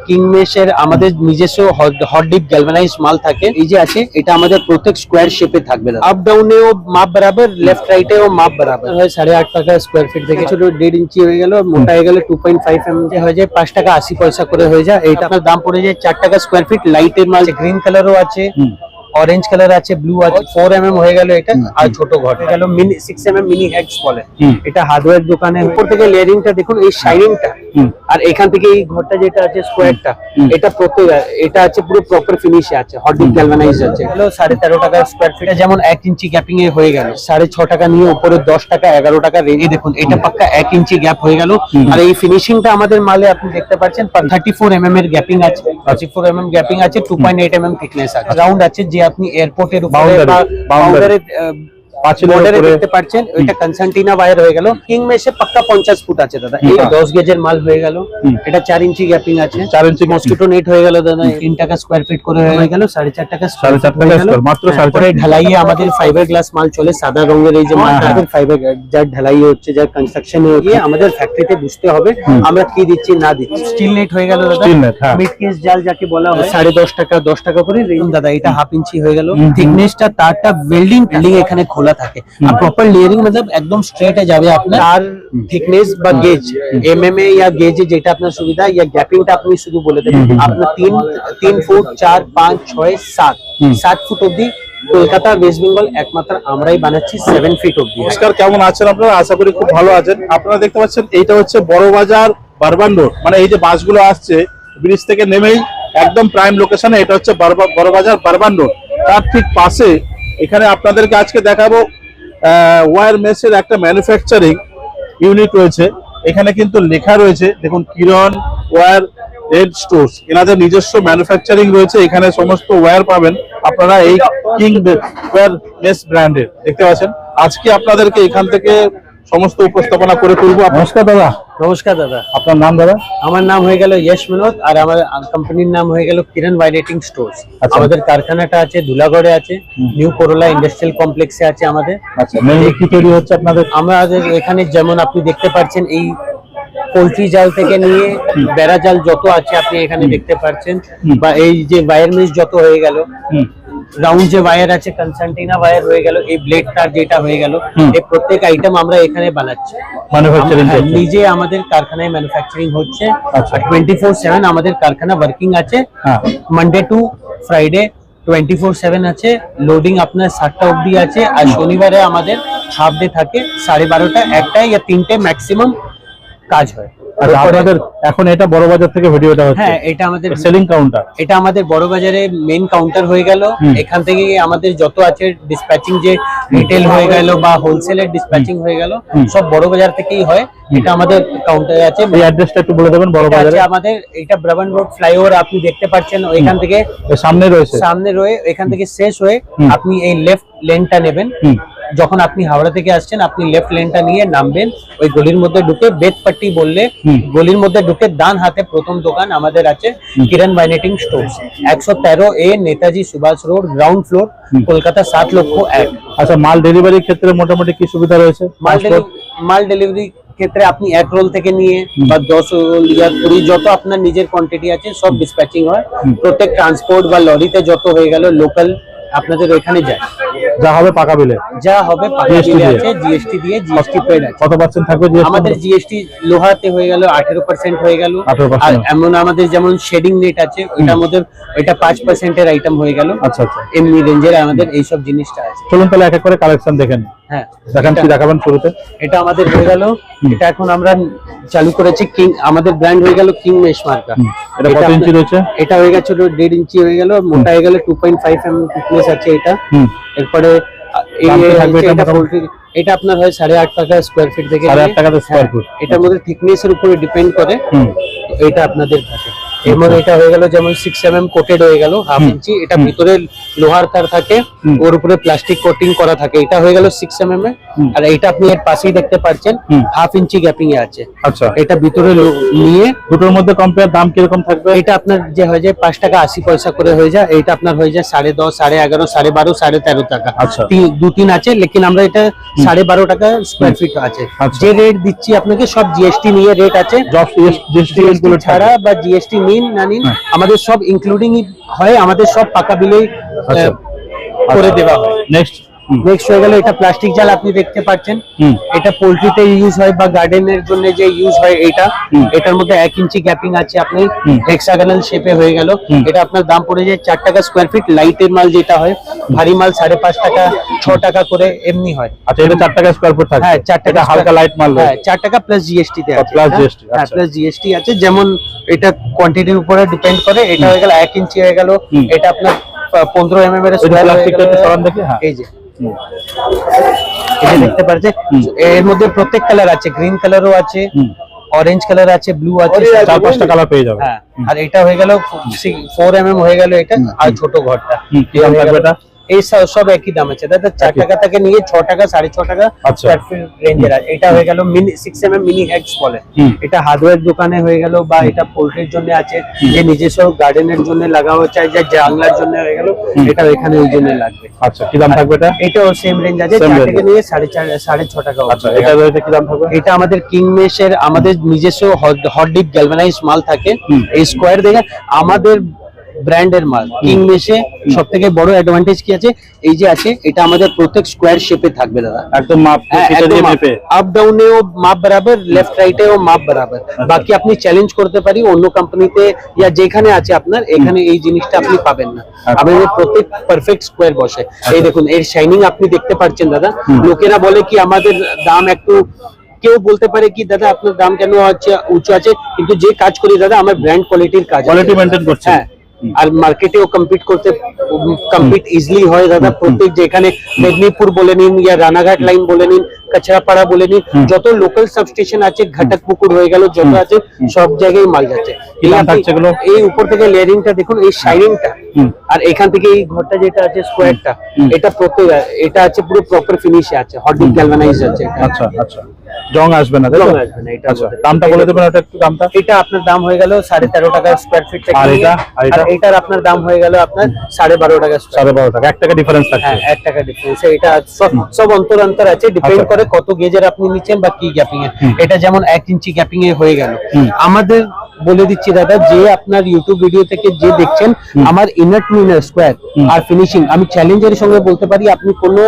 কিংমেশের আমাদের নিজস্ব hot dip galvanise মাল থাকে। এই যে আছে এটা আমাদের প্রত্যেক স্কোয়ার শেপে থাকবে, আপ ডাউনেও মাপ বরাবর, লেফট রাইটেও মাপ বরাবর হয়। 8.5 টাকা স্কোয়ার ফিট থেকে ছোট 1.5 ইঞ্চি হয়ে গেল, মোটা হয়ে গেলে 2.5 mm হয়ে যায়, 5 টাকা 80 পয়সা করে হয়ে যায়। এটা আপনার দাম পড়ে যায় 4 টাকা স্কোয়ার ফিট। লাইটের মাল গ্রিন কালারও আছে, অরেঞ্জ কালার আছে, ব্লু আছে। 4 mm হয়ে গেল এটা। আর ছোট ঘর হয়ে গেল 6 mm মিনি হেডস বলে। এটা হার্ডওয়্যার দোকানে উপর থেকে লেয়ারিংটা দেখুন, এই শাইনিংটা, আর এখান থেকে এই ঘরটা যেটা আছে স্কোয়ারটা, এটা প্রত্যেক এটা আছে পুরো প্রপার ফিনিশে আছে, হট ডিপ গ্যালভানাইজ আছে। হলো 13.5 টাকা স্কোয়ার ফিট। যেমন 1 ইঞ্চি গ্যাপিং এ হয়ে গেল 6.5 টাকা নিয়ে উপরে 10 টাকা 11 টাকা রেঞ্জে। দেখুন এটা পাক্কা 1 ইঞ্চি গ্যাপ হয়ে গেল। আর এই ফিনিশিংটা আমাদের মালে আপনি দেখতে পাচ্ছেন 34 mm এর গ্যাপিং আছে, 34 mm গ্যাপিং আছে, 2.8 mm থিকনেস আছে। রাউন্ড আছে যে আপনি এয়ারপোর্টের উপরে বা বাউন্ডারির বর্ডারে দেখতে পাচ্ছেন। ওইটা কনসান্টিনা ওয়্যার হয়ে গেল। কিংমেশে পাক্কা 50 ফুট আছে দাদা। এই 10 গেজের মাল হয়ে গেল। এটা 4 ইঞ্চি গ্যাপিং আছে, 4 ইঞ্চি মসকিটো নেট হয়ে গেল দাদা। 3 টাকা স্কয়ার ফিট করে হয়ে গেল, 4.5 টাকা স্কয়ার মাত্র 4.5। ঢালাইয়ে আমাদের ফাইবার গ্লাস মাল চলে, সাদা রঙের। এই যে মালটা ফাইবার যার ঢালাই হচ্ছে, যার কনস্ট্রাকশন হচ্ছে, আমাদের ফ্যাক্টরিতে বুঝতে হবে আমরা কি দিচ্ছি না দিচ্ছি। স্টিল নেট হয়ে গেল দাদা, মিড কেস জাল যাকে বলা হয়, 10.5 টাকা 10 টাকা করে দাদা। এটা হাফ ইঞ্চি হয়ে গেল। থিকনেসটা তারটা ওয়েল্ডিং এখানে খোলা থাকে, আর প্রপার লেয়ারিং मतलब একদম স্ট্রেট এ যাবে আপনার। আর থিকনেস বা গেজ এমএমএ ইয়া গেজে যেটা আপনার সুবিধা, ইয়া গ্যাপিংটা আপনি শুধু বলে দেবেন। আপনার 3 ফুট 4 5 6 7 ফুট অবধি কলকাতা ওয়েস্ট বেঙ্গল একমাত্র আমরাই বানাচ্ছি 7 ফিট অবধি। নমস্কার, কেমন আছেন আপনারা? আশা করি খুব ভালো আছেন। আপনারা দেখতে পাচ্ছেন এইটা হচ্ছে বড়বাজার বারবান রোড, মানে এই যে বাসগুলো আসছে ব্রিজ থেকে নেমেই একদম প্রাইম লোকেশনে। এটা হচ্ছে বড়বাজার বারবান রোড, তার ঠিক পাশে এখানে আপনাদেরকে আজকে দেখাবো ওয়্যার মেশের একটা ম্যানুফ্যাকচারিং ইউনিট রয়েছে। এখানে কিন্তু লেখা রয়েছে দেখুন, কিরণ ওয়্যার রেড স্টোর্স। এনাদের নিজস্ব ম্যানুফ্যাকচারিং রয়েছে, এখানে সমস্ত ওয়্যার পাবেন আপনারা এই কিং ওয়্যার মেশ ব্র্যান্ডের। দেখতে পাচ্ছেন আজকে আপনাদেরকে এখান থেকে সমস্ত উপস্থাপনা করে তুলবো। নমস্কার দাদা। নমস্কার দাদা। আপনার নাম দাদা? আমার নাম হয়ে গেল ইয়শ মেনন, আর আমার কোম্পানির নাম হয়ে গেল কিরণ ওয়্যার স্টোর্স। আমাদের কারখানাটা আছে ধুলাগড়ে আছে, নিউ করোলা ইন্ডাস্ট্রিয়াল কমপ্লেক্সে আছে আমাদের। আচ্ছা, মেইনলি কি তৈরি হচ্ছে আপনাদের? আমাদের এখানে যেমন আপনি দেখতে পাচ্ছেন, এই পোল্ট্রি জাল থেকে নিয়ে বেড়া জাল যত আছে আপনি এখানে দেখতে পাচ্ছেন, বা এই যে ওয়্যার মেশ যত হয়ে গেল, রাউন্ড যে ওয়্যার আছে, কনসান্টিনা ওয়্যার হয়ে গেল, এই ব্লেড তার যেটা হয়ে গেল, এই প্রত্যেক আইটেম আমরা এখানে বানাচ্ছি। নিজে আমাদের কারখানায় ম্যানুফ্যাকচারিং হচ্ছে। 24/7 আমাদের কারখানা ওয়ার্কিং আছে, মানডে টু ফ্রাইডে 24/7 আছে। লোডিং আপনার 7টা অবধি আছে, আর শনিবারে আমাদের হাফ ডে থাকে, 12:30 1টা ইয়া 3টে ম্যাক্সিমাম কাজ হয়। আপনাদের এখন এটা বড়বাজার থেকে ভিডিওটা হচ্ছে? হ্যাঁ, এটা আমাদের সেলিং কাউন্টার। এটা আমাদের বড়বাজারে মেইন কাউন্টার হয়ে গেল। এখান থেকে আমাদের যত আছে ডিসপ্যাচিং, যে রিটেল হয়ে গেল বা হোলসেলের ডিসপ্যাচিং হয়ে গেল, সব বড়বাজার থেকেই হয়। এটা আমাদের কাউন্টারে আছে। এই অ্যাড্রেসটা একটু বলে দেবেন। বড়বাজারে আমাদের এটা ব্রাবান রোড ফ্লাইওভার আপনি দেখতে পাচ্ছেন, ওইখান থেকে সামনে রয়ে এখান থেকে শেষ হয়ে আপনি এই লেফট লেনটা নেবেন। যখন আপনি হাওড়া থেকে আসছেন, আপনি লেফট লেনটা নিয়ে নামবেন, ওই গলির মধ্যে ঢুকে বেতপট্টি বললে গলির মধ্যে ঢুকে ডান হাতে প্রথম দোকান আমাদের আছে Kiran wire stores, 113A Netaji Subhash road, ground floor, Kolkata 7,01,000। আচ্ছা, মাল ডেলিভারির ক্ষেত্রে মোটামুটি কি সুবিধা রয়েছে? মাল ডেলিভারি ক্ষেত্রে আপনি 1 রোল থেকে নিয়ে বা 10 রোল ইয়া 20 যত আপনার নিজের কোয়ান্টিটি আছে সব ডিসপ্যাচিং হয়। প্রত্যেক ট্রান্সপোর্ট বা লরিতে যত হয়ে গেল লোকাল আপনাদের এখানে যায়। যা হবে পাকা বিলে, যা হবে পাকা বিলে আছে, জিএসটি দিয়ে, জিএসটি পেড আছে। কত পার্সেন্ট থাকবে জিএসটি? আমাদের জিএসটি লোহাতে হয়ে গেল 18% হয়ে গেল। আর এমন আমাদের যেমন শেডিং নেট আছে, ওটার মধ্যে এটা 5% এর আইটেম হয়ে গেল। আচ্ছা আচ্ছা, এমনি রেঞ্জের আমাদের এই সব জিনিসটা আছে। চলুন তাহলে এক এক করে কালেকশন দেখেন। হ্যাঁ, দেখেন কি দেখাবেন শুরুতে? এটা আমাদের হয়ে গেল, এটা এখন আমরা চালু করেছি কিং, আমাদের ব্র্যান্ড হয়ে গেল কিং মেশ মার্কা। এটা কত ইঞ্চি রয়েছে? এটা হয়ে গেছে 1.5 ইঞ্চি হয়ে গেল, মোটা হয়ে গেল 2.5 mm থিকনেস আছে এটা। এরপরে এটা আপনার হয় 8.5 টাকা স্কয়ার ফিট থেকে। 8.5 টাকা স্কয়ার ফিট। এটার মধ্যে থিকনেসের উপরে ডিপেন্ড করে এটা আপনাদের থাকে। এমন এটা হয়ে গেল যেমন 6 mm কোটেড হয়ে গেল, হাফ ইঞ্চি। এটা ভিতরে লোহার তার থাকে, ওর উপরে প্লাস্টিক কোটিং করা থাকে। এটা হয়ে গেল 6 mm এ। আর এটা আপনি এর পাশেই দেখতে পাচ্ছেন হাফ ইঞ্চি গ্যাপিং এ আছে। আচ্ছা, এটা ভিতরে নিয়ে দুটোর মধ্যে কম্পেয়ার দাম কিরকম থাকবে? এটা আপনার যে হয়ে যায় 5 টাকা 80 পয়সা করে হয়ে যায়। এটা আপনার হয়ে যায় 10.5, 11.5, 12.5, 13.5 টাকা। আচ্ছা, 2-3 আছে, লেকিন আমরা এটা 12.5 টাকা স্কয়ার ফিট আছে। যে রেট দিচ্ছি আপনাকে সব জিএসটি নিয়ে রেট আছে, জিএসটি ছাড়া বা জিএসটি নিন না নিন আমাদের সব ইনক্লুডিং হয়, আমাদের সব পাকা বিলেই আচ্ছা করে দেওয়া হয়। নেক্সট নেক্সট হয়ে গেল এটা প্লাস্টিক জাল, আপনি দেখতে পাচ্ছেন এটা পোল্ট্রিতে ইউজ হয় বা গার্ডেনের জন্য যে ইউজ হয় এটা। এটার মধ্যে 1 ইঞ্চি গ্যাপিং আছে, আপনি হেক্সাগোনাল শেপে হয়ে গেল। এটা আপনার দাম পড়ে যায় 4 টাকা স্কোয়ার ফিট। লাইটের মাল যেটা হয়, ভারী মাল 5.5 টাকা 6 টাকা করে এমনি হয়। আচ্ছা এটা 4 টাকা স্কয়ার ফুট থাকে। হ্যাঁ 4 টাকা হালকা লাইট মাল। হ্যাঁ 4 টাকা প্লাস জিএসটি তে আছে। প্লাস জিএসটি, হ্যাঁ আচ্ছা। প্লাস জিএসটি আছে, যেমন এটা কোয়ান্টিটির উপরে ডিপেন্ড করে। এটা হয়ে গেল 1 ইঞ্চি হয়ে গেল। এটা আপনার 15 mm এর স্কয়ার প্লাস্টিকটা একটু সরান দেখি। হ্যাঁ এই যে এটা দেখতে পাচ্ছেন, এর মধ্যে প্রত্যেক কালার আছে, গ্রিন কালারও আছে, অরেঞ্জ কালার আছে, ব্লু আছে, 4-5টা কালার পেয়ে যাবে। হ্যাঁ আর এটা হয়ে গেল 4 mm হয়ে গেল এটা। আর ছোট ঘরটা কি দাম থাকবে এটা? এই সব একই দাম আছে দাদা, 4 টাকা থেকে নিয়ে 6 টাকা 6.5 টাকা আচ্ছা। স্কয়ার ফিট রেঞ্জের আছে। এটা হয়ে গেল মিনি 6 mm মিনি হেক্স বলে। এটা হার্ডওয়্যার দোকানে হয়ে গেল, বা এটা পোল্ট্রির জন্য আছে, যে নিজস্ব গার্ডেনের জন্য লাগানো চাই, যে জানলার জন্য হয়ে গেল, এটা এখানে ওই জন্য লাগবে। আচ্ছা কি দাম থাকবে এটা? এটাও সেম রেঞ্জ আছে, 4 থেকে নিয়ে 6.5 টাকা। আচ্ছা এটা রয়েছে কি দাম থাকবে? এটা আমাদের কিংমেশের আমাদের নিজস্ব হট ডিপ গ্যালভানাইজ মাল থাকে। এই স্কোয়ার দেখে আমাদের ব্র্যান্ডের মাল কিংমেশে সবথেকে বড় অ্যাডভান্টেজ কি আছে, এই যে আছে এটা আমাদের প্রত্যেক স্কোয়ার শেপে থাকবে দাদা। একদম মাপ কেটে দিয়ে মেপে আপ ডাউনেও মাপ বরাবর, লেফট রাইটেও মাপ বরাবর। বাকি আপনি চ্যালেঞ্জ করতে পারি অন্য কোম্পানিতে ইয়া যেখানে আছে আপনার, এখানে এই জিনিসটা আপনি পাবেন না। আমাদের প্রত্যেক পারফেক্ট স্কোয়ার বসে। এই দেখুন এর শাইনিং আপনি দেখতে পাচ্ছেন দাদা। লোকেরা বলে কি আমাদের দাম একটু, কেউ বলতে পারে কি দাদা আপনার দাম কেন আছে উঁচু আছে, কিন্তু যে কাজ করি দাদা আমার ব্র্যান্ড কোয়ালিটির কাজ, কোয়ালিটি মেইনটেইন করছে। হ্যাঁ আর মার্কেটেও কম্পিট ইজিলি হয় দাদা। প্রত্যেক যেখানে মেদিনীপুর বলে নিন, ইয়া রানাঘাট লাইন বলে নিন, কাছড়াপাড়া বলে নিন, যত লোকাল সাবস্টেশন আছে, ঘাটাক পুকুর হয়ে গেল, যত আছে সব জায়গায় মাল যাচ্ছে। কি দাম থাকছে এগুলো? এই উপর থেকে লেয়ারিংটা দেখুন, এই শাইনিংটা, আর এখান থেকে এই ঘরটা যেটা আছে স্কোয়ারটা, এটা প্রত্যেক এটা আছে পুরো প্রপার ফিনিশে আছে, হট ডিপ গ্যালভানাইজ আছে। আচ্ছা আচ্ছা জং আসবে না, তাই তো? জং আসবে না এটা। আচ্ছা দামটা বলে দেবেন এটা একটু? দামটা এটা আপনার দাম হয়ে গেল 13.5 টাকা স্কয়ার ফিট থেকে। আর এটা? আর এটা? এটার আপনার দাম হয়ে গেল আপনার 12.5 টাকা স্কয়ার। 12.5 টাকা, 1 টাকা ডিফারেন্স থাকছে। হ্যাঁ 1 টাকা ডিফারেন্স। এটা সব অন্তর আছে, ডিপেন্ড করে কত গেজের আপনি নিচ্ছেন বা কি গ্যাপিং এ। এটা যেমন 1 ইঞ্চি গ্যাপিং এ হয়ে গেল। আমাদের বলে দিচ্ছি দাদা, যে আপনার ইউটিউব ভিডিও থেকে যে দেখছেন, আমার ইনার টু ইনার স্কয়ার আর ফিনিশিং আমি চ্যালেঞ্জের সঙ্গে বলতে পারি, আপনি কোনো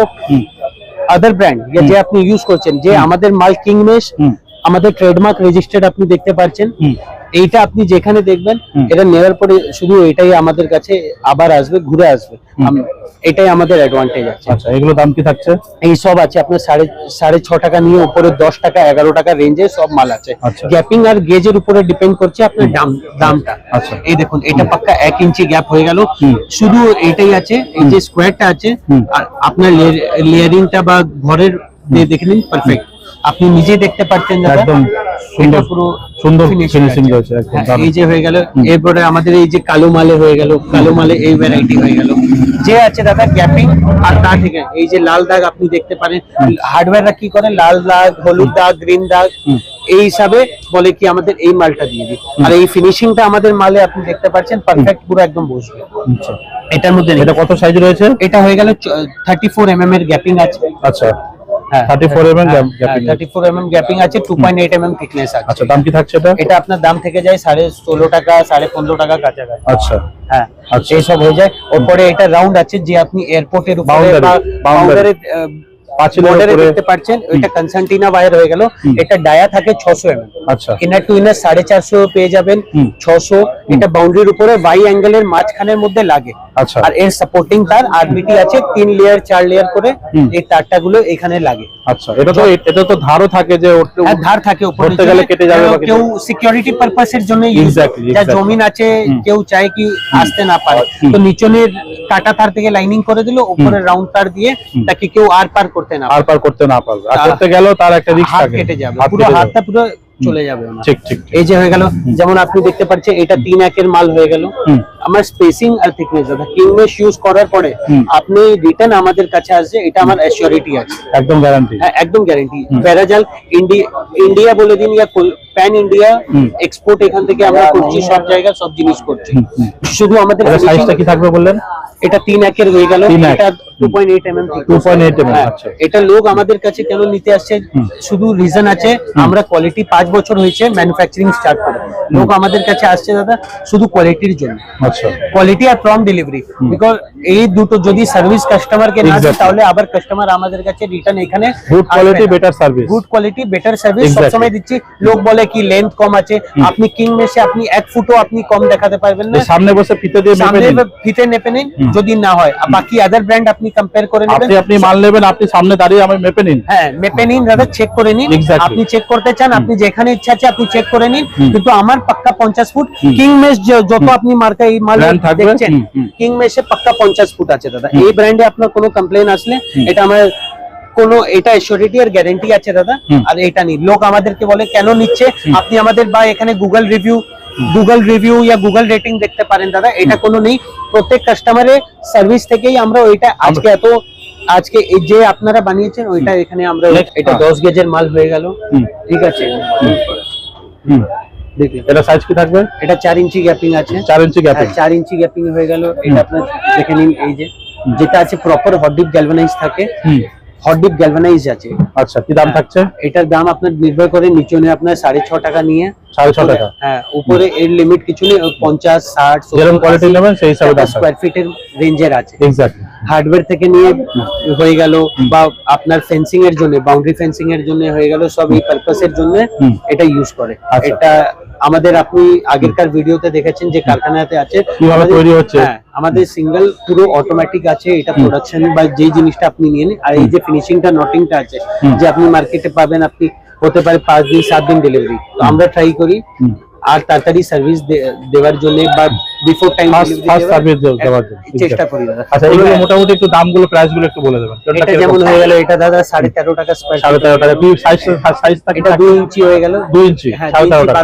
আদার ব্র্যান্ড যে আপনি ইউজ করছেন, যে আমাদের মাল কিংমেশ আমাদের ট্রেডমার্ক রেজিস্টার্ড আপনি দেখতে পাচ্ছেন। এইটা আপনি যেখানে দেখবেন, এটা নেওয়ার পরে শুধু এটাই আমাদের কাছে আবার আসবে, ঘুরে আসবে। এটাই আমাদের অ্যাডভান্টেজ আছে। আচ্ছা এগুলো দাম কি থাকছে? এই সব আছে আপনার 6.5 টাকা নিয়ে উপরে 10 টাকা 11 টাকা রেঞ্জে সব মাল আছে। গ্যাপিং আর গেজের উপরে ডিপেন্ড করছে আপনার দামটা। আচ্ছা এই দেখুন এটা পাক্কা 1 ইঞ্চি গ্যাপ হয়ে গেল। শুধু এইটাই আছে, এই যে স্কোয়ারটা আছে, আর আপনার লেয়ারিংটা বা ঘরের দেখে নিন পারফেক্ট। আপনি নিজেই দেখতে পাচ্ছেন একদম সুন্দর, পুরো সুন্দর ফিনিশিং রয়েছে একদম। এই যে হয়ে গেল। এরপরে আমাদের এই যে কালো মালে হয়ে গেল, কালো মালে এই ভ্যারাইটি হয়ে গেল, যে আছে দাদা গ্যাপিং। আর তা ঠিক আছে, এই যে লাল দাগ আপনি দেখতে পারেন, হার্ডওয়্যাররা কি করে লাল দাগ, হলুদ দাগ, গ্রিন দাগ, এই হিসাবে বলে কি আমাদের এই মালটা দিয়ে দিই। আর এই ফিনিশিংটা আমাদের মালে আপনি দেখতে পাচ্ছেন পারফেক্ট, পুরো একদম বসবে। আচ্ছা এটার মধ্যে এটা কত সাইজ রয়েছে? এটা হয়ে গেল 34 mm এর গ্যাপিং আছে। আচ্ছা হ্যাঁ 34 mm গ্যাপিং। 34 mm গ্যাপিং আছে, 2.8 mm থিকনেস আছে। আচ্ছা দাম কি থাকছে এটা? এটা আপনার দাম থেকে যায় 16.5 টাকা 15.5 টাকা কাছাকাছি। আচ্ছা হ্যাঁ আচ্ছা এই সব হয়ে যায়। ওপরে এটা রাউন্ড আছে, যে আপনি এয়ারপোর্টের উপরে বা বাউন্ডারি বর্ডারে দেখতে পাচ্ছেন, ওইটা কনসান্টিনা ওয়্যার হয়ে গেল। এটা ডায়া থাকে 600 mm। আচ্ছা ইনার টু ইনার 450 পেয়ে যাবেন, 600। এটা বাউন্ডারির উপরে ওয়াই অ্যাঙ্গেলের মাঝখানের মধ্যে লাগে। আচ্ছা আর এর সাপোর্টিং তার আরবিটি আছে 3 লেয়ার 4 লেয়ার করে, এই তারটা গুলো এখানে লাগে। আচ্ছা এটা তো ধারও থাকে, যে ধার থাকে উপরে, উঠতে গেলে কেটে যাবে। কেউ সিকিউরিটি পারপাস এর জন্য ইউজ করে, যা জমিন আছে কেউ চায় কি আসতে না পারে, তো নিচনের কাটা তার থেকে লাইনিং করে দিল, উপরে রাউন্ড তার দিয়ে, তাকে কেউ আর পার করতে না পারবে। আর করতে গেলেও তার একটা রিস্ক থাকে, কেটে যাবে পুরো হাতটা, পুরো চলে যাবে। ঠিক ঠিক। এই যে হয়ে গেল, যেমন আপনি দেখতে পাচ্ছেন এটা 3 এর মাল হয়ে গেল। আমার স্পেসিং আর থিকনেস দাদা কিংমেশ ইউজ করার পরে আপনি রিটার্ন আমাদের কাছে আসছে, এটা আমার অ্যাসিওরিটি আছে, একদম গ্যারান্টি। হ্যাঁ একদম গ্যারান্টি। প্যারাজাল ইন্ডিয়া বলে দিন, ইয়া প্যান ইন্ডিয়া এক্সপোর্ট এখান থেকে আমরা করছি, সব জায়গা সব জিনিস করছি। শুধু আমাদের সাইজটা কি থাকবে বললেন? এটা 3 এর হয়ে গেল। এটা 2.8 mm 2.8 mm, হ্যাঁ, আচ্ছা। এটা লোক আমাদের কাছে কেন নিতে আসছে, শুধু রিজন আছে আমরা কোয়ালিটি 5 বছর হয়েছে ম্যানুফ্যাকচারিং স্টার্ট করে, লোক আমাদের কাছে আসছে দাদা শুধু কোয়ালিটির জন্য, আচ্ছা কোয়ালিটি আর প্রম্পট ডেলিভারি। বিকজ এই দুটো যদি সার্ভিস কাস্টমারকে না দেয় Exactly. তাহলে আবার কাস্টমার আমাদের কাছে রিটার্ন এখানে good quality better service. Good quality better service Exactly. সবসময় দিচ্ছি। লোক বলে কি লেন্থ কম আছে, আপনি কিং মেশে আপনি 1 ফুটও আপনি কম দেখাতে পারবেন না, সামনে বসে ফিতে দিয়ে মেপে সামনে নিন। ফিতে নেপে নিন, যদি না হয় আর বাকি আদার ব্র্যান্ড আপনি কম্পেয়ার করে নেবেন। আপনি মাল নেবেন, আপনি সামনে দাঁড়িয়ে আমি মেপে নিন। হ্যাঁ মেপে নিন দাদা, চেক করে নিন। Exactly. আপনি চেক করতে চান, আপনি যেখানে ইচ্ছা আছে আপনি চেক করে নিন, কিন্তু আমার পাক্কা 50 ফুট কিং মেশ যত আপনি মার্কা এই মাল Brand থাকবে, দেখছেন হুম। কিং মেশে পাক্কা 50 ফুট আছে দাদা। এই ব্র্যান্ডে আপনার কোনো কমপ্লেন আসলে এটা আমার কোনো এটা এসিউরিটি আর গ্যারান্টি আছে দাদা। আর এটা নেই, লোক আমাদেরকে বলে কেন নিচ্ছে, আপনি আমাদের বা এখানে গুগল রিভিউ ইয়া গুগল রেটিং দেখতে পারেন দাদা, এটা কোনো নেই। প্রত্যেক কাস্টমারের সার্ভিস থেকেই আমরা ওইটা আজকে এই যে আপনারা বানিয়েছেন ওইটা এখানে আমরা এটা 10 গেজের মাল হয়ে গেল, ঠিক আছে। দেখুন এটা সাইজ কি থাকবে? এটা 4 ইঞ্চি গ্যাপিং আছে, 4 ইঞ্চি গ্যাপিং। 4 ইঞ্চি গ্যাপিং হয়ে গেল। এটা আপনার দেখে নিন, এই যে যেটা আছে প্রপার হট ডিপ গ্যালভানাইজ থাকে, হট ডিপ গ্যালভানাইজ আছে। আচ্ছা, কি দাম থাকছে? এটার দাম আপনার নির্ভর করে, নিচে নিয়ে আপনার 6.5 টাকা নিয়ে 6.5 টাকা। হ্যাঁ, উপরে এর লিমিট কিছু নেই, 50 60 যেরকম কোয়ালিটি নেবেন সেই হিসাবে দাম স্কয়ার ফিটের রেঞ্জের আছে। এক্স্যাক্টলি। হার্ডওয়্যার থেকে নিয়ে হয়ে গেল, বা আপনার ফেন্সিং এর জন্য, বাউন্ডারি ফেন্সিং এর জন্য হয়ে গেল, সব এই পারপাসের জন্য এটা ইউজ করে। আচ্ছা। এটা আমাদের আপনি আগেরকার ভিডিওতে দেখেছেন যে কারখানাতে আছে কিভাবে তৈরি হচ্ছে। হ্যাঁ, আমাদের সিঙ্গেল পুরো অটোমেটিক আছে, এটা প্রোডাকশন বা যেই জিনিসটা আপনি নিয়ে নিন। আর এই যে ফিনিশিংটা নটিংটা আছে যে আপনি মার্কেটে পাবেন, আপনি হতে পারে 5 দিন 7 দিন ডেলিভারি, তো আমরা ট্রাই করি আর তাড়াতাড়ি সার্ভিস দেওয়ার জন্য বা বিফোর টাইম ফার্স্ট সার্ভিস দেওয়ার জন্য চেষ্টা করি দাদা। আচ্ছা, এগুলো মোটামুটি একটু দামগুলো প্রাইস গুলো একটু বলে দেবেন। এটা যেমন হয়ে গেল, এটা দাদা 13.5 টাকা স্কয়ার 13.5 টাকা। কি সাইজ থাকে? এটা 2 ইঞ্চি হয়ে গেল, 2 ইঞ্চি হ্যাঁ 13.5 টাকা।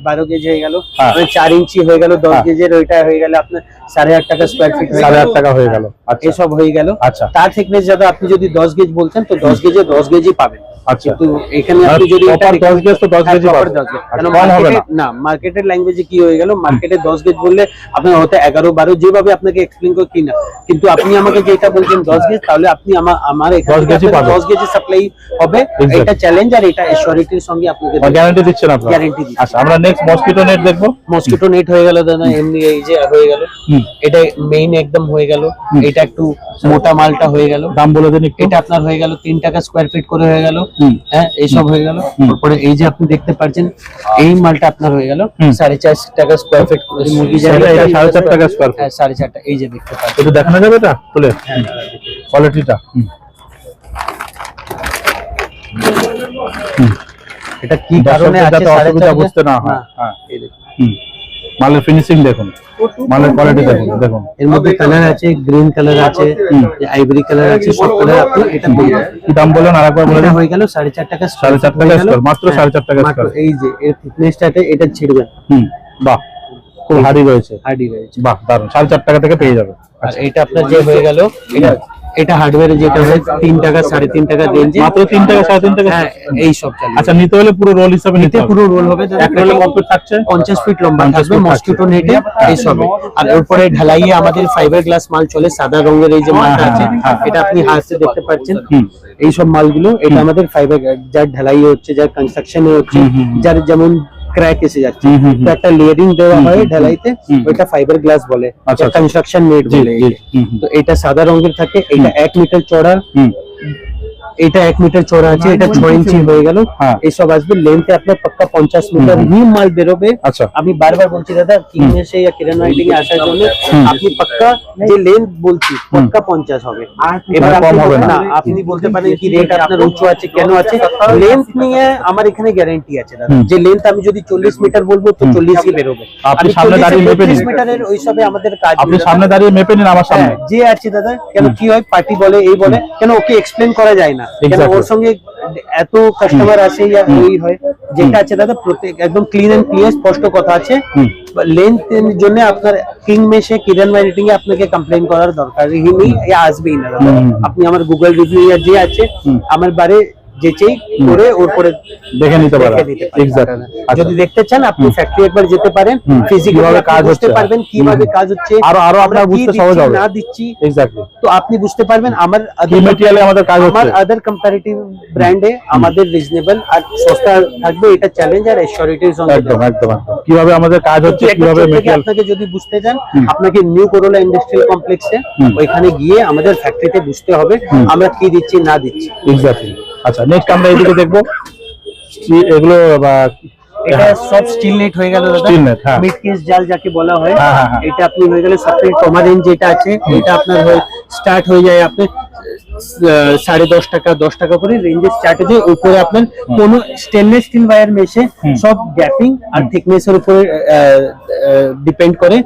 12 গেজ হয়ে গেল, হ্যাঁ। 4 ইঞ্চি হয়ে গেল, 10 গেজের ওইটা হয়ে গেল আপনার 8.5 টাকা স্কয়ার ফিট, 8.5 টাকা হয়ে গেল। আচ্ছা, এসব হয়ে গেল। আচ্ছা। তার thickness দাদা আপনি যদি 10 গেজ বলছেন তো 10 গেজে 10 গেজই পাবেন। আচ্ছা। কিন্তু এখানে আপনি যদি proper 10 গেজ তো 10 গেজই পাবেন। কেন কম হবে না। না, মার্কেটের ল্যাঙ্গুয়েজে কি হয়ে গেল, মার্কেটে 10 গেজ বললে আপনার হতে 11 12 যেভাবে আপনাকে এক্সপ্লেইন করে কিনা, কিন্তু আপনি আমাকে যেটা বলছেন 10 গেজ, তাহলে আপনি আমার এখানে 10 গেজই পাবেন। 10 গেজে সাপ্লাই হবে। Exactly. এটা চ্যালেঞ্জ আর এটা এশিউরিটির সঙ্গে আপনাকে গ্যারান্টি দিচ্ছেন আপনারা? গ্যারান্টি দিচ্ছি। আচ্ছা, আমরা নেক্সট মসকিটো নেট দেখবো। মসকিটো নেট হয়ে গেল দাদা, এমনি এই যে হয়ে গেল, এটা মেইন একদম হয়ে গেল। এটা একটু মোটা মালটা হয়ে গেল, দাম বলে দিন একটু। এটা আপনার হয়ে গেল 3 টাকা স্কয়ার ফিট করে হয়ে গেল। হ্যাঁ, এইসব হয়ে গেল। তারপরে এই যে আপনি দেখতে পাচ্ছেন এই মালটা আপনার হয়ে গেল 4.5 টাকা স্কয়ার ফিট করে মুরগি জায়গা, এটা 4.5 টাকা স্কয়ার ফিট। হ্যাঁ 4.5 টাকা। এই যে দেখতে পাচ্ছেন, একটু দেখানো যাবে এটা খুলে কোয়ালিটিটা? এটা কি কারণে আছে যাতে অসুবিধা 4.5 বুঝতে না হয়। হ্যাঁ, এই দেখুন। মালের ফিনিশিং দেখুন, মালের কোয়ালিটি দেখুন। দেখুন এর মধ্যে কালার আছে, গ্রিন কালার আছে, আইভরি কালার আছে, সব কালার আপনি এটা পেয়ে যাবেন। কি দাম বলেন আরেকবার বলে এটা দিন। হয়ে গেল 4.5 টাকা 4.5 টাকা স্কয়ার, মাত্র 4.5 টাকা মাত্র। স্কয়ার। এই যে এর থিকনেসটা এটা ছিড়বেন, বাহ, খুব হার্ডি রয়েছে। হার্ডি রয়েছে। বাহ, দারুন। 4.5 টাকা থেকে পেয়ে যাবে। আর এটা আপনার যে হয়ে গেল, এটা হার্ডওয়্যারে যেটা হয় 3 টাকা 3.5 টাকা রেঞ্জে, মাত্র 3 টাকা 3.5 টাকা। হ্যাঁ এই সব চালু। আচ্ছা, নিতে হলে পুরো রোল হিসাবে নিতে নিতে হবে। পুরো রোল হবে, এক রোলে কত ফিট থাকছে? 50 ফিট লম্বা 50 থাকবে ফিট মসকিটো নেটে এই সবে। আর এরপরে ঢালাইয়ে আমাদের ফাইবার গ্লাস মাল চলে, সাদা রঙের এই যে মালটা আছে, এটা আপনি হাতে দেখতে পাচ্ছেন। এই সব মালগুলো এটা আমাদের ফাইবার, যার ঢালাই হচ্ছে, যার কনস্ট্রাকশন হচ্ছে, যার যেমন ক্র্যাক এসে যাচ্ছে, তো একটা লেয়ারিং দেওয়া হয় ঢালাইতে, ওইটা ফাইবার গ্লাস বলে, আচ্ছা, কনস্ট্রাকশন নেট বলে। তো এটা সাদা রঙের থাকে, এটা 1 মিটার চওড়া, এটা 1 মিটার চওড়া আছে, এটা 6 ইঞ্চি হয়ে গেল। এইসব আসবে লেন্থে আপনার পাক্কা 50 মিটার হি মাল বেরোবে। আচ্ছা, আমি বারবার বলছি দাদা, কিংমেশে ইয়া কিরণ লাইটিং এ আসার জন্য আপনি পাক্কা যে লেন্থ বলছি পাক্কা 50 হবে। এবার কম আপনি হবে না। না, আপনি বলতে পারেন কি রেট আপনার উঁচু আছে, কেন আছে? লেন্থ নিয়ে আমার এখানে গ্যারান্টি আছে দাদা, যে লেন্থ আমি যদি 40 মিটার বলবো তো 40 ই বেরোবে। আপনি সামনে দাঁড়িয়ে মেপে নিন। 40 মিটারের ওইসবে আমাদের কাজ। আপনি সামনে দাঁড়িয়ে মেপে নিন আমার সামনে। যে আছে দাদা, কেন কি হয় পার্টি বলে এই বলে, কেন ওকে এক্সপ্লেন করা যায় না, কেন ওর সঙ্গে এত কাস্টমার আসে ইয়া ওই হয়। যেটা আছে দাদা প্রত্যেক একদম ক্লিন এন্ড ক্লিয়ার স্পষ্ট কথা আছে। লেন্থ এর জন্য আপনার কিং মেশে কিরণ লাইটিং এ আপনাকে কমপ্লেইন করার দরকার নেই, আসবেই না দাদা। আপনি আমার গুগল রিভিউ ইয়া যে আছে আমার বারে যেচেই করে ওর পরে দেখে নিতে পারেন দেখে নিতে পারেন। এক্স্যাক্টলি। যদি দেখতে চান আপনি ফ্যাক্টরি একবার যেতে পারেন, ফিজিক্যালি কিভাবে কাজ বুঝতে হচ্ছে। পারবেন কিভাবে কাজ হচ্ছে, আরো আমরা আপনার কি বুঝতে দিচ্ছি, সহজ হবে না দিচ্ছি, এক্স্যাক্টলি। তো আপনি বুঝতে পারবেন আমার কি মেটেরিয়ালে আমাদের কাজ আমার হচ্ছে। আদার কম্পারেটিভ ব্র্যান্ডে আমাদের রিজনেবল আর সস্তা থাকবে, এটা চ্যালেঞ্জ আর এশিওরিটি ইজ অন একদম একদম একদম। কিভাবে আমাদের কাজ হচ্ছে, কিভাবে মেটেরিয়াল। আপনাকে যদি বুঝতে চান আপনাকে নিউ করোলা ইন্ডাস্ট্রিয়াল কমপ্লেক্সে ওইখানে গিয়ে আমাদের ফ্যাক্টরিতে বুঝতে হবে আমরা কি দিচ্ছি না দিচ্ছি। এক্স্যাক্টলি। আচ্ছা নেক্সট আমরা এদিকে দেখবো এগুলো এটা সব স্টিল নেট হয়ে গেল দাদা, Steel net, হ্যাঁ। মিড কেস জাল যাকে বলা হয়, হ্যাঁ, হ্যাঁ, হ্যাঁ। এটা আপনি হয়ে গেল সবথেকে কমা রেঞ্জ যেটা আছে, এটা আপনার স্টার্ট হয়ে যায় আপনি 10.5 টাকা 10 টাকা করে রেঞ্জে স্টার্ট হয়ে যায়। উপরে আপনার কোনো স্টেনলেস স্টিল ওয়্যার মেশে সব গ্যাপিং আর থিকনেস এর উপরে ডিপেন্ড করে,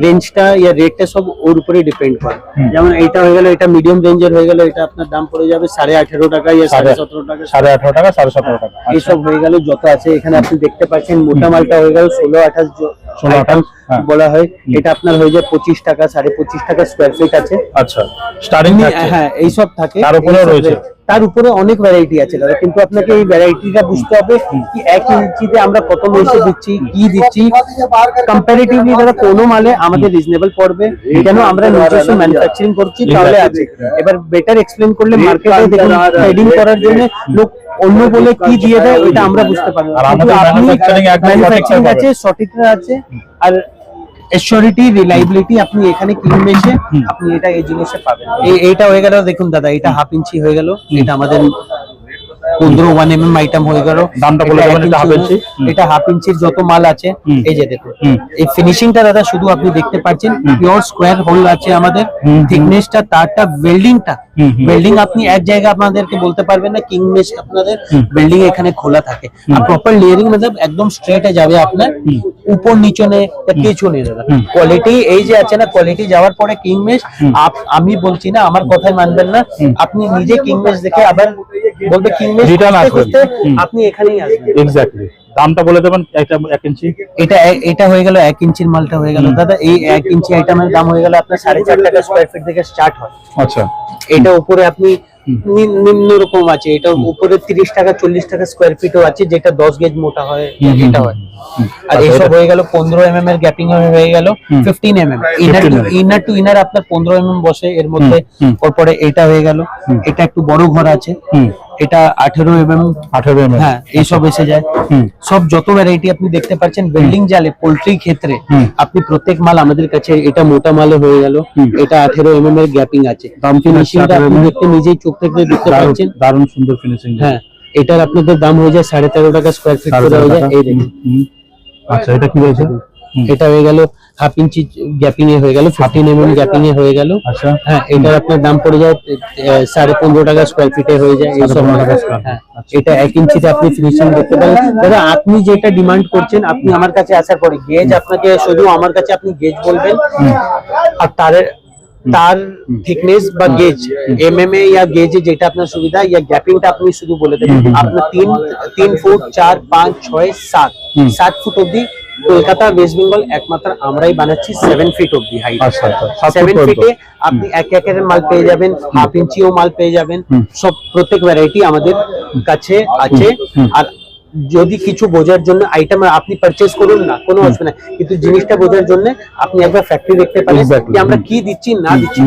রেঞ্জটা ইয়া রেটটা সব ওর উপরে ডিপেন্ড করে। যেমন এটা হয়ে গেল, এটা মিডিয়াম রেঞ্জের হয়ে গেল, এটা আপনার দাম পড়ে যাবে 18.5 টাকা ইয়া 17.5 টাকা, 18.5 টাকা 17.5 টাকা। এইসব হয়ে গেল যত আছে এখানে আপনি দেখতে পাচ্ছেন। মোটা মালটা হয়ে গেল 16-28 16-28, হ্যাঁ। বলা হয়, এটা আপনার হয়ে যায় 25 টাকা 25.5 টাকা স্কয়ার ফিট আছে। আচ্ছা স্টার্টিং থাকছে। হ্যাঁ এইসব থাকে, তার উপরেও এইসব রয়েছে। তার উপরে অনেক ভ্যারাইটি আছে দাদা, কিন্তু আপনাকে এই ভ্যারাইটিটা বুঝতে হবে কি 1 ইঞ্চিতে আমরা কত মেশে দিচ্ছি, কি দিচ্ছি। কম্পারেটিভলি দাদা কোনো মালে আমাদের রিজনেবল পড়বে, কেন আমরা নিজস্ব ম্যানুফ্যাকচারিং করছি তাহলে আছে। এবার বেটার এক্সপ্লেন করলে মার্কেটে দেখুন ট্রেডিং করার জন্য লোক অন্য বলে কি দিয়ে দেয় ওইটা আমরা বুঝতে পারবো, আর আমাদের manufacturing একদম ম্যানুফ্যাকচারিং সঠিকটা আছে, সঠিকটা আছে, আর এশিওরিটি রিলায়েবিলিটি আপনি এখানে কিন মেশে আপনি এটা এই জিনিসে পাবেন। এইটা হয়ে গেল দেখুন দাদা, এটা 1/2 ইঞ্চি হয়ে গেল, এটা আমাদের 15 1 mm আইটেম হয়ে গেল। দামটা বলে দেবেন, এটা 1/2 ইঞ্চি। এটা 1/2 ইঞ্চির যত মাল আছে এই যে দেখুন, এই ফিনিশিংটা দাদা শুধু আপনি দেখতে পাচ্ছেন, পিওর স্কোয়ার হোল আছে আমাদের, থিকনেসটা তারটা ওয়েল্ডিংটা, ওয়েল্ডিং আপনি এক জায়গা আপনাদেরকে বলতে পারবেন না, কিং মেশ আপনাদের ওয়েল্ডিং এখানে খোলা থাকে, আর প্রপার লেয়ারিং মতলব একদম স্ট্রেটে যাবে আপনার, উপর নিচে নেই কিছু নেই দাদা। কোয়ালিটি এই যে আছে না, কোয়ালিটি যাওয়ার পরে কিং মেশ, আমি বলছি না, আমার কথাই মানবেন না, আপনি নিজে কিং মেশ দেখে আবার বলবে কিং মেশ Return আসবে। আপনি এখানেই আসবেন। এক্স্যাক্টলি। দামটা বলে দেবেন একটা 1 ইঞ্চি। এটা হয়ে গেল 1 ইঞ্চির মালটা হয়ে গেল দাদা। এই 1 ইঞ্চি আইটেমের দাম হয়ে গেল আপনার 4.5 টাকা স্কয়ার ফিট থেকে স্টার্ট হয়। আচ্ছা এটা উপরে আপনি নিম্ন রকম আছে, এটা উপরে 30 টাকা 40 টাকা স্কয়ার ফিটও আছে, যেটা 10 গেজ মোটা হয়, এটা হয়। আর এইসব হয়ে গেল 15 mm এর গ্যাপিং হয়ে গেল 15 mm, ইনার টু ইনার আপনার 15 mm বসে এর মধ্যে। তারপরে এটা হয়ে গেল, এটা একটু বড় ঘর আছে, এটা 18 mm 18 mm। হ্যাঁ এইসব এসে যায়। সব যত ভ্যারাইটি আপনি দেখতে পাচ্ছেন ওয়েল্ডিং জালে পোল্ট্রি ক্ষেত্রে আপনি প্রত্যেক মাল আমাদের কাছে, এটা মোটা মালে হয়ে গেল, এটা 18 mm এর গ্যাপিং আছে। দাম ফিনিশিংটা আপনি দেখতে নিজেই চোখ থেকে দেখতে পাচ্ছেন, দারুণ সুন্দর ফিনিশিং। হ্যাঁ এটার আপনাদের দাম হয়ে যায় 13.5 টাকা স্কয়ার ফিট করে হয়ে যায়। এই দেখুন, আচ্ছা এটা কি রয়েছে? এটা হয়ে গেল 1/2 ইঞ্চি গ্যাপিং এ হয়ে গেল, 15 mm গ্যাপিং এ হয়ে গেল। আচ্ছা হ্যাঁ এটার আপনার দাম পড়ে যায় 15.5 টাকা স্কয়ার ফিটে হয়ে যায়। এই সব 15 টাকা square feet। হ্যাঁ এটা 1 ইঞ্চিতে আপনি ফিনিশিং দেখতে পারেন দাদা। আপনি যেটা ডিমান্ড করছেন, আপনি আমার কাছে আসার পরে গেজ, আপনাকে শুধু আমার কাছে আপনি গেজ বলবেন, আর তার থিকনেস বা গেজ এমএমএ ইয়া গেজে যেটা আপনার সুবিধা, ইয়া গ্যাপিংটা আপনি শুধু বলে দেবেন। আপনার 3 ফুট 4 5 6 7 ফুট অবধি কলকাতা ওয়েস্ট বেঙ্গল একমাত্র আমরাই বানাচ্ছি 7 ফিট অবধি হাইট। আচ্ছা আচ্ছা 7 ফিটে আপনি এক একের মাল পেয়ে যাবেন, 1/2 ইঞ্চিও মাল পেয়ে যাবেন, সব প্রত্যেক ভ্যারাইটি আমাদের কাছে আছে। আর যদি কিছু বোঝার জন্য আইটেম আপনি পারচেজ করুন না, কোনো অসুবিধা নেই, কিন্তু জিনিসটা বোঝার জন্য আপনি একবার ফ্যাক্টরি দেখতে পারেন Exactly. যে আমরা কি দিচ্ছি না দিচ্ছি,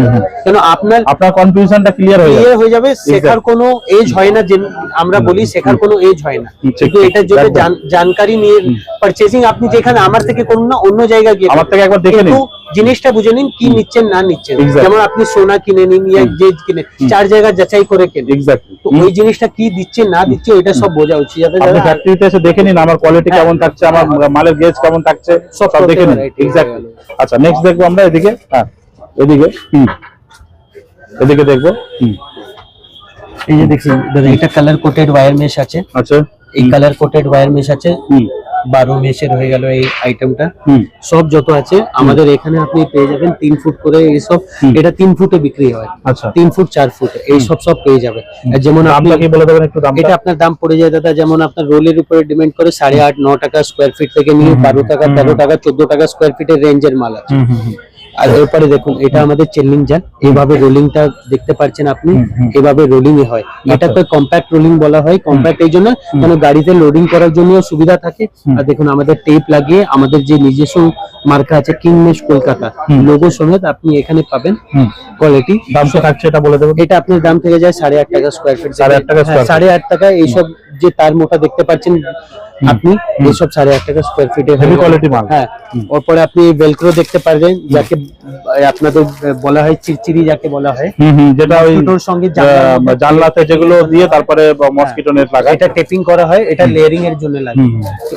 কেন আপনার কনফিউশনটা ক্লিয়ার হয়ে যাবে। হয়ে যাবে। শেখার কোনো এজ হয় না, আমরা বলি শেখার কোনো এজ হয় না, কিন্তু এটার জন্য জানকারি নিয়ে পারচেজিং আপনি যেখানে আমার থেকে করুন না, অন্য জায়গায় গিয়ে আমার থেকে একবার দেখে নিন, কিন্তু জিনিসটা বুঝে নিন কি নিচ্ছেন না নিচ্ছেন। Exactly. যেমন আপনি সোনা কিনে নিন ইয়া গেজ কিনে 4 জায়গা যাচাই করে কেনেন, এক্স্যাক্টলি। তো ওই জিনিসটা কি দিচ্ছে না দিচ্ছে ওইটা সব বোঝা উচিত। যাতে আপনি দাদা ফ্যাক্টরিতে এসে দেখে নিন আমার কোয়ালিটি কেমন থাকছে, আমার মালের গেজ কেমন থাকছে, সব দেখে নিন। এক্স্যাক্টলি। আচ্ছা নেক্সট দেখবো আমরা এদিকে। হ্যাঁ এদিকে এদিকে দেখবো। এই যে দেখুন দাদা, এটা কালার কোটেড ওয়্যার মেশ আছে, আচ্ছা এই কালার কোটেড ওয়্যার মেশ আছে 12 মেশের হয়ে গেল এই আইটেমটা। সব যত আছে আমাদের এখানে আপনি পেয়ে যাবেন 3 ফুট করে এইসব, এটা 3 ফুটে বিক্রি হয়, আচ্ছা 3 ফুট 4 ফুট এই সব পেয়ে যাবে। আর যেমন আপনি দামটা কি বলে দেবেন একটু? দাম এটা আপনার দাম পড়ে যায় দাদা, যেমন আপনার রোলের উপরে ডিপেন্ড করে 8.5 9 টাকা স্কয়ার ফিট থেকে নিয়ে 12 টাকা 13 টাকা 14 টাকা স্কয়ার ফিটের রেঞ্জের মাল আছে। আর এরপরে দেখুন এটা আমাদের চেলিং যান, এইভাবে রোলিংটা দেখতে পাচ্ছেন আপনি, এভাবে রোলিং এ হয়। এটাকে কম্প্যাক্ট রোলিং বলা হয়। কম্প্যাক্ট এই জন্য কারণ গাড়িতে লোডিং করার জন্য সুবিধা থাকে। আর দেখুন আমাদের টেপ লাগিয়ে আমাদের যে নিজস্ব মার্কা আছে কিংমেশ কলকাতা লোগো সমেত আপনি এখানে পাবেন। কোয়ালিটি দাম তো থাকছে এটা বলে দেবেন। এটা আপনার দাম থেকে যায় 8.5 টাকা স্কয়ার ফিট। 8.5 টাকা square feet। 8.5 টাকা। এইসব যে তার মোটা দেখতে পাচ্ছেন আপনি, এইসব 8.5 টাকা স্কয়ার ফিটে হেভি কোয়ালিটি মাল। হ্যাঁ, ওপরে আপনি ভেলক্রো দেখতে পারবেন, যাকে আপনাদের বলা হয় চিরচিরি যাকে বলা হয়, যেটা ওই মসকিটোর সঙ্গে জানলাতে যেগুলো দিয়ে তারপরে মসকিটো নেট লাগায়। এটা টেপিং করা হয়, এটা লেয়ারিং এর জন্য লাগে।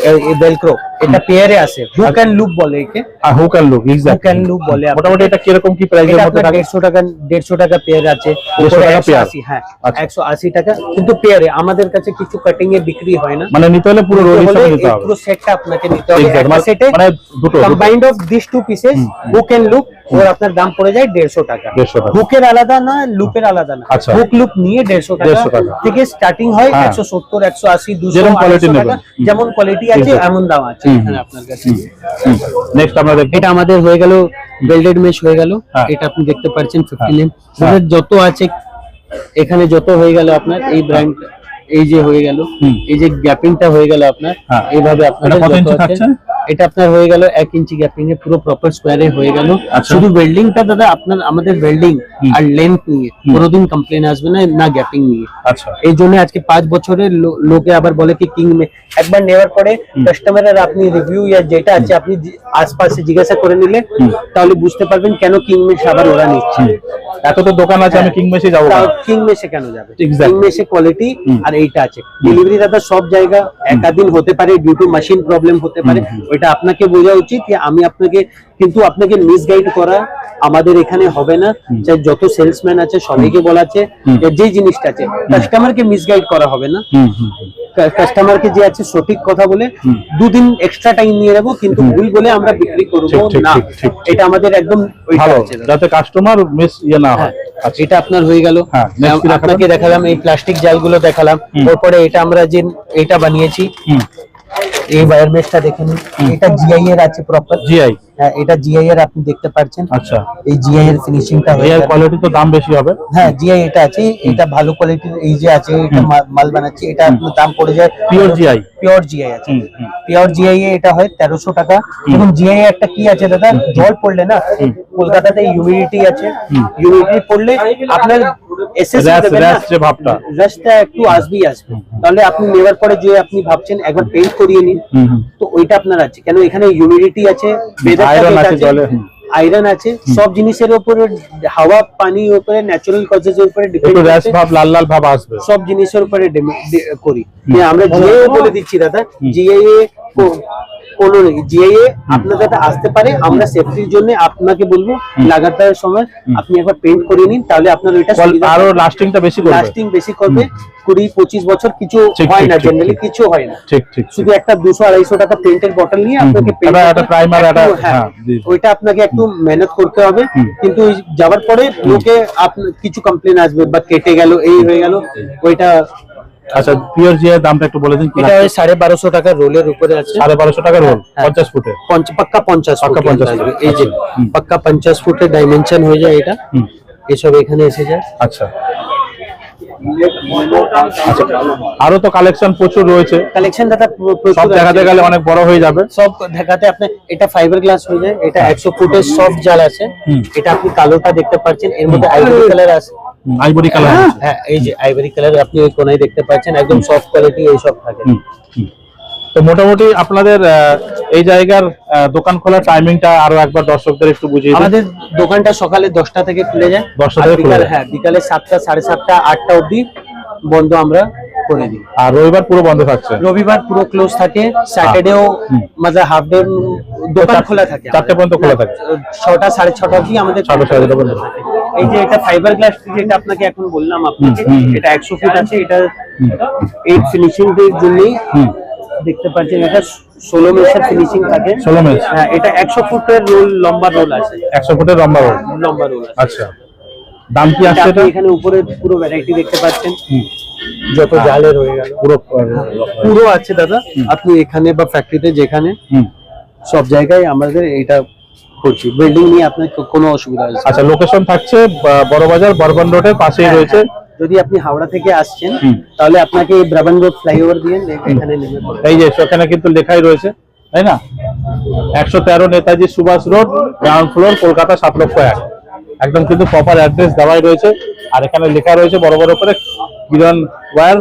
এই ভেলক্রো এটা পেয়ারে আসে, হুক এন্ড লুপ বলে একে। Hook and loop, exactly hook and loop বলে। মোটামুটি এটা কিরকম কি প্রাইসের মধ্যে থাকে? 150 টাকা পেয়ার আছে। 150 টাকা পেয়ার? হ্যাঁ, আচ্ছা। 180 টাকা কিন্তু পেয়ারে। আমাদের কাছে কিছু কাটিং এ বিক্রি হয় না, মানে নিতে হলে পুরো রোল হিসেবে নিতে হবে। পুরো সেটটা আপনাকে নিতে হবে। Exactly, একটা সেটে মানে দুটো combined of this two pieces hook and loop, ওর আপনার দাম পড়ে যায় 150 টাকা। 150 টাকা। হুকের আলাদা না, লুপের আলাদা না। আচ্ছা। হুক লুপ নিয়ে 150 150 টাকা টাকা থেকে স্টার্টিং হয়। হ্যাঁ। 170, 180, 200, যেরকম quality 250 নেবেন। টাকা, যেমন কোয়ালিটি আছে Exactly। এমন দাম আছে এখানে আপনার কাছে। নেক্সট আমরা দেখব। এটা আমাদের হয়ে গেল বেল্টেড মেশ হয়ে গেল। হ্যাঁ। এটা আপনি দেখতে পাচ্ছেন 15 এম। হ্যাঁ। যত আছে এখানে যত হয়ে গেল আপনার এই ব্র্যান্ড, এই যে হয়ে গেল, এই যে গ্যাপিংটা হয়ে গেল আপনার, হ্যাঁ। এইভাবে আপনার এটা কত ইঞ্চি থাকছে? এটা আপনার হয়ে গেল 1 ইঞ্চি গ্যাপিং এ পুরো প্রপার স্কয়ারে হয়ে গেল। আচ্ছা। শুধু ওয়েল্ডিংটা দাদা আপনার আমাদের ওয়েল্ডিং আর লেন্থ নিয়ে কোনোদিন কমপ্লেন আসবে না, না গ্যাপিং নিয়ে। আচ্ছা। এই জন্য আজকে 5 বছরের লোকে আবার বলে কি কিং মে একবার নেওয়ার পরে কাস্টমারের আপনি রিভিউ ইয়া যেটা আছে আপনি আশপাশে জিজ্ঞাসা করে নিলে তাহলে বুঝতে পারবেন কেন কিং মে আবার ওরা নিচ্ছে। এত তো দোকান আছে, আমি কিং মেশে যাবো। কিং মেশে কেন যাবে? Exactly। কিং মেশে কোয়ালিটি আর এইটা আছে। ডেলিভারি দাদা সব জায়গা একাদিন হতে পারে, ডিউ টু মেশিন প্রবলেম হতে পারে। ওইটা আপনাকে বোঝা উচিত যে আমি আপনাকে, কিন্তু আপনাকে মিসগাইড করা আমাদের এখানে হবে না। চাই যত সেলসম্যান আছে সবাইকে বলা আছে যে জিনিসটা আছে কাস্টমারকে মিসগাইড করা হবে না। কাস্টমারকে যে আছে সঠিক কথা বলে 2 দিন এক্সট্রা টাইম নিয়ে নেবো, কিন্তু ভুল বলে আমরা বিক্রি করব না। এটা আমাদের একদম ভালো, যাতে কাস্টমার মিস ইয়ে না হয়। আচ্ছা, এটা আপনার হয়ে গেল। হ্যাঁ, next কি দেখালাম? আপনাকে দেখালাম এই প্লাস্টিক জালগুলো দেখালাম। তারপরে এটা আমরা যে এটা বানিয়েছি, এই ওয়্যার মেশটা দেখেন, এটা জিআই এর আছে প্রপার। জিআই? হ্যাঁ, এটা জিআই এর আপনি দেখতে পাচ্ছেন। আচ্ছা। এই জিআই এর ফিনিশিংটা হয়ে জিআই গেল। কোয়ালিটি তো দাম বেশি হবে। হ্যাঁ, জিআই এটা আছে, এটা ভালো কোয়ালিটির। এই যে আছে এটা মাল বানাচ্ছি, এটা আপনার দাম পড়ে যায় পিওর জিআই? পিওর জিআই আছে। পিওর জিআই এ এটা হয় 1300 টাকা। এবং জিআই একটা কি আছে দাদা, জল পড়লে না, কলকাতাতে হিউমিডিটি আছে, হিউমিডিটি পড়লে আপনার এসএস দেবে না, যে ভাবটা রাস্তা একটু আসবেই আসবে। তাহলে আপনি নেওয়ার পরে যে আপনি ভাবছেন একবার পেইন্ট করিয়ে নিন, তো ওইটা আপনার আছে। কেন এখানে হিউমিডিটি আছে, আয়রন আছে জলে, আয়রন আছে, সব জিনিসের উপরে, হাওয়া পানির উপরে, ন্যাচারাল কজের উপরে ডিপেন্ড একটু র্যাশ করে। ভাব, লাল লাল ভাব আসবে। সব জিনিসের উপরে করি যে আমরা জিআই বলে দিচ্ছি দাদা। জিআই কোনো জিআই আপনাদের আসতে পারে, আমরা সেফটির জন্য আপনাকে বলবো লাগাতার সময় আপনি একবার পেইন্ট করে নিন, তাহলে আপনার ওইটা আরো লাস্টিংটা বেশি করবে। লাস্টিং বেশি করবে। 20-25 বছর কিছু ঠিক, হয় ঠিক, না, ঠিক, জেনারেলি ঠিক। কিছু হয় না। ঠিক ঠিক। শুধু একটা 200-250 টাকা পেইন্টের বটল নিয়ে আপনাকে paint একটা করতে- primer, একটু, একটা- হ্যাঁ, হ্যাঁ, জি, জি। ওইটা আপনাকে একটু মেহনত করতে হবে। কিন্তু ওই যাওয়ার পরে লোকে আপনার কিছু কমপ্লেন আসবে বা কেটে গেল, এই হয়ে গেল, ওইটা। আচ্ছা, পিওর জিআই দামটা একটু বলে দিন। এটা 1250 টাকা রোলের উপরে আছে। 1250 টাকা রোল, হ্যাঁ। 50 ফুটে। পাক্কা 50 পাক্কা ফুট 50 আসবে। ফুট। এই যে আচ্ছা। পাক্কা 50 ফুটের ডাইমেনশন হয়ে যায় এটা। এসব এখানে এসে যায়। আচ্ছা। আচ্ছা, আরো তো কালেকশন প্রচুর রয়েছে। কালেকশন দাদা প্রচুর সব আছে। দেখাতে গেলে অনেক বড় হয়ে যাবে। সব দেখাতে আপনি, এটা ফাইবার গ্লাস হয়ে যায়। এটা 100 ফুটের সফট জাল আছে। এটা আপনি কালোটা দেখতে পাচ্ছেন, এর মধ্যে আইভরি কালার আছে। Ivory colour. হ্যাঁ, এই যে আইভরি কালার আপনি ওই কোনায় দেখতে পাচ্ছেন, একদম সফট কোয়ালিটি এই সব থাকে। তো মোটামুটি আপনাদের এই জায়গার দোকান খোলার টাইমিংটা আরো একবার দর্শকদের একটু বুঝিয়ে দিন। আমাদের দোকানটা সকালে 10টা থেকে খুলে যায়। 10টা থেকে খুলে যায়। হ্যাঁ, বিকালে 7টা, 7:30, 8টা অবধি বন্ধ আমরা করে দিই। আর রবিবার পুরো বন্ধ থাকছে? রবিবার পুরো ক্লোজ থাকে। স্যাটারডেও মানে হাফ ডে দোকান খোলা থাকে। 4টে পর্যন্ত খোলা থাকে। 6টা, 6:30 অবধি আমাদের 6:30 পর্যন্ত থাকে। এই যে এটা ফাইবার গ্লাস, যেটা আপনাকে এখন বললাম আপনাকে, এটা 100 ফুট আছে। এটা এই ফিনিশিং এর জন্যই দেখতে পাচ্ছেন, এটা 16 মেশের ফিনিশিং থাকে। 16 মেশ? হ্যাঁ, এটা 100 ফুটের রোল, লম্বা রোল আছে। 100 ফুটের লম্বা রোল? লম্বা রোল আছে। আচ্ছা। দাম কি এটা আসছে আপনি এটা? এখানে উপরে পুরো ভ্যারাইটি দেখতে পাচ্ছেন, যত জালের হয়ে গেল পুরো পুরো আছে দাদা। আপনি এখানে বা ফ্যাক্টরিতে যেখানে সব জায়গায় আমাদের এটা করছি, বিল্ডিং নিয়ে আপনার কোনো অসুবিধা হবে না। আচ্ছা, লোকেশন থাকছে বড়বাজার বারবান রোডের পাশেই রয়েছে। যদি আপনি হাওড়া থেকে আসছেন হুম। তাহলে আপনাকে এই ব্রাবান রোড ফ্লাইওভার দিয়ে এখানে নেমে পড়বে। এই যে সেখানে কিন্তু লেখাই রয়েছে, তাই না? 113 Netaji Subhash road, ground floor, Kolkata 7,01,000। একদম কিন্তু প্রপার অ্যাড্রেস দেওয়াই রয়েছে। আর এখানে লেখা রয়েছে বড় বড় করে কিরণ ওয়্যার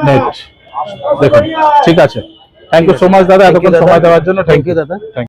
নেট। দেখুন, ঠিক আছে। থ্যাংক ইউ সো মাচ দাদা, এতক্ষণ সময় দেওয়ার জন্য। থ্যাংক ইউ দাদা।